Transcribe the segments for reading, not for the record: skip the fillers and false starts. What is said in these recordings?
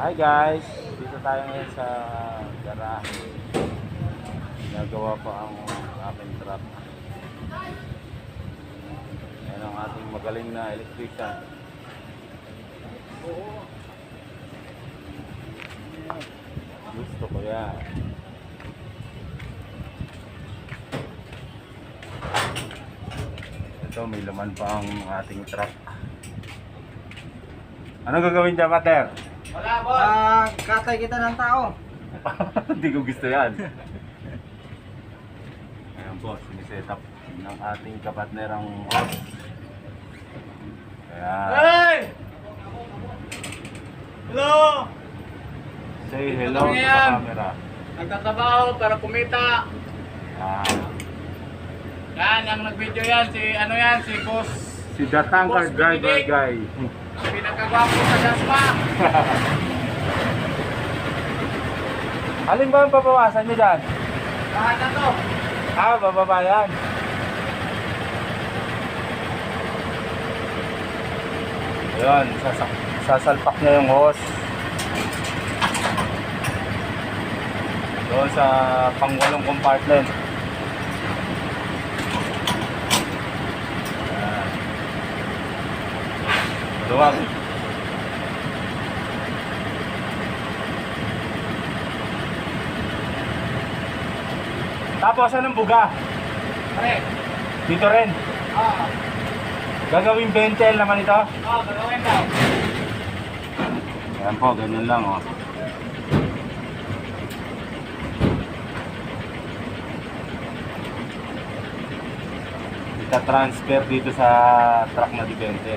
Hi guys, dito tayo ngayon sa garahe. Nagawa pa ang aking truck. Yan ang ating magaling na electrician. Gusto ko yan. Ito, may laman pa ang ating truck. Ano gagawin dyan, Pater? Wala, boss. Katay kita ng tao. Hindi ko gusto yan. Ayan po, siniset up ng ating kapatner ang hose. Ayan. Hey! Hello! Say hello to the Ayan. camera. Nagtatrabaho para kumita. Ah, Yan, ang nag-video yan, si Boss. si The Tankard Boss Driver Benedict. Guy. Ang pinagkagwapo sa Dasma. Alin ba ang papawasan nyo dyan? Lahat na to. Ah, bababa yan. Ayan, sasalpak niya yung hose. Doon sa pangwalong compartment. Ayan. Luwag. Tapos anong buga? Pare. Dito rin. Oo. Gagawing bentel naman ito. Oo, gagawin daw. Ayan po, ganyan lang oh. Ita-transfer dito sa truck na dibente.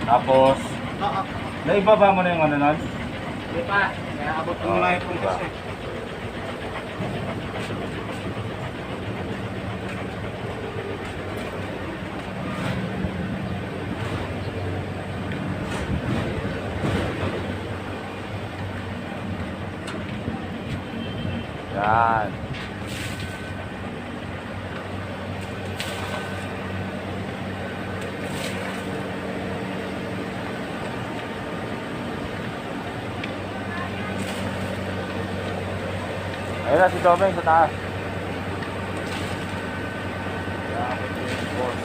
Tapos, Oo. naibaba mo na yung ano nun? Di pa. Kaya abot ko Oo, lang yung diba? puntos eh. Yan. Ayun na si Tomeng sa taas. Yan, ito yung boss.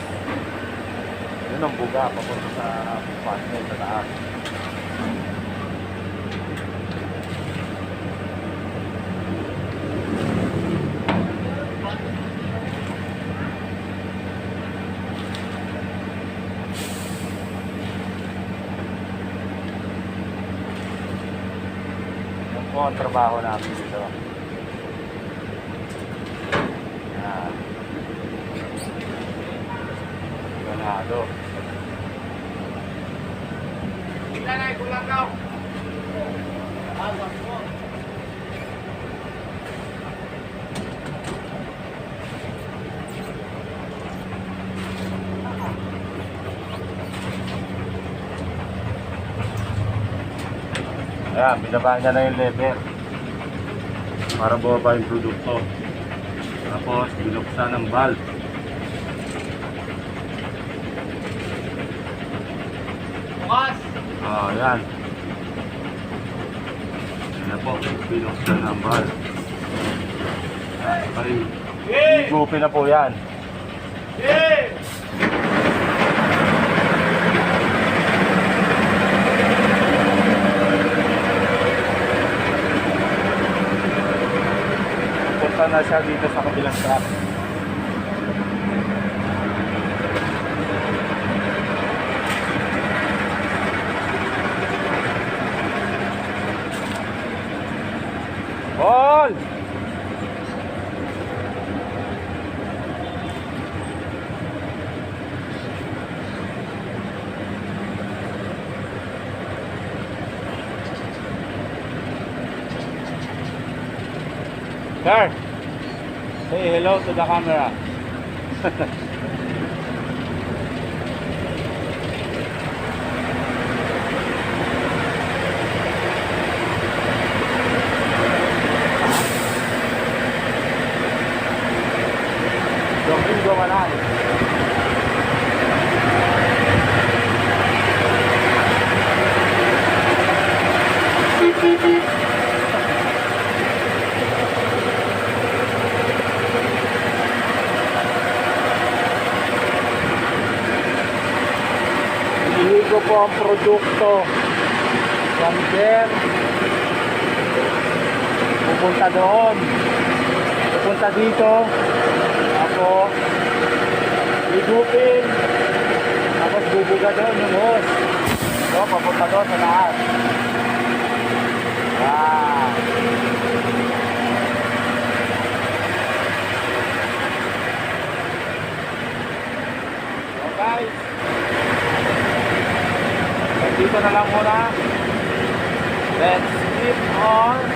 Yun ang buga, papunta sa compartment sa taas. Yan po ang trabaho namin dito. Yan. Ganado. Tingnan na, kulang daw. Abot mo. Ayan, binaba niya na yung lever para bumaba yung produkto. Tapos, binuksan ng valve. Bukas. Ayan. Ayan na po, binuksan ng valve. Ay, Hey! gupi na po yan. Hey! Punta na siya dito sa kabilang truck. Paul! Sir, say hello to the camera. Domingo Manal. ko po ang produkto. From there, pupunta doon. Pupunta dito. Ako, higupin. Tapos bubuga doon yung hose. So, papunta doon sa lahat. Ah. So guys, dito na lang muna. Let's keep on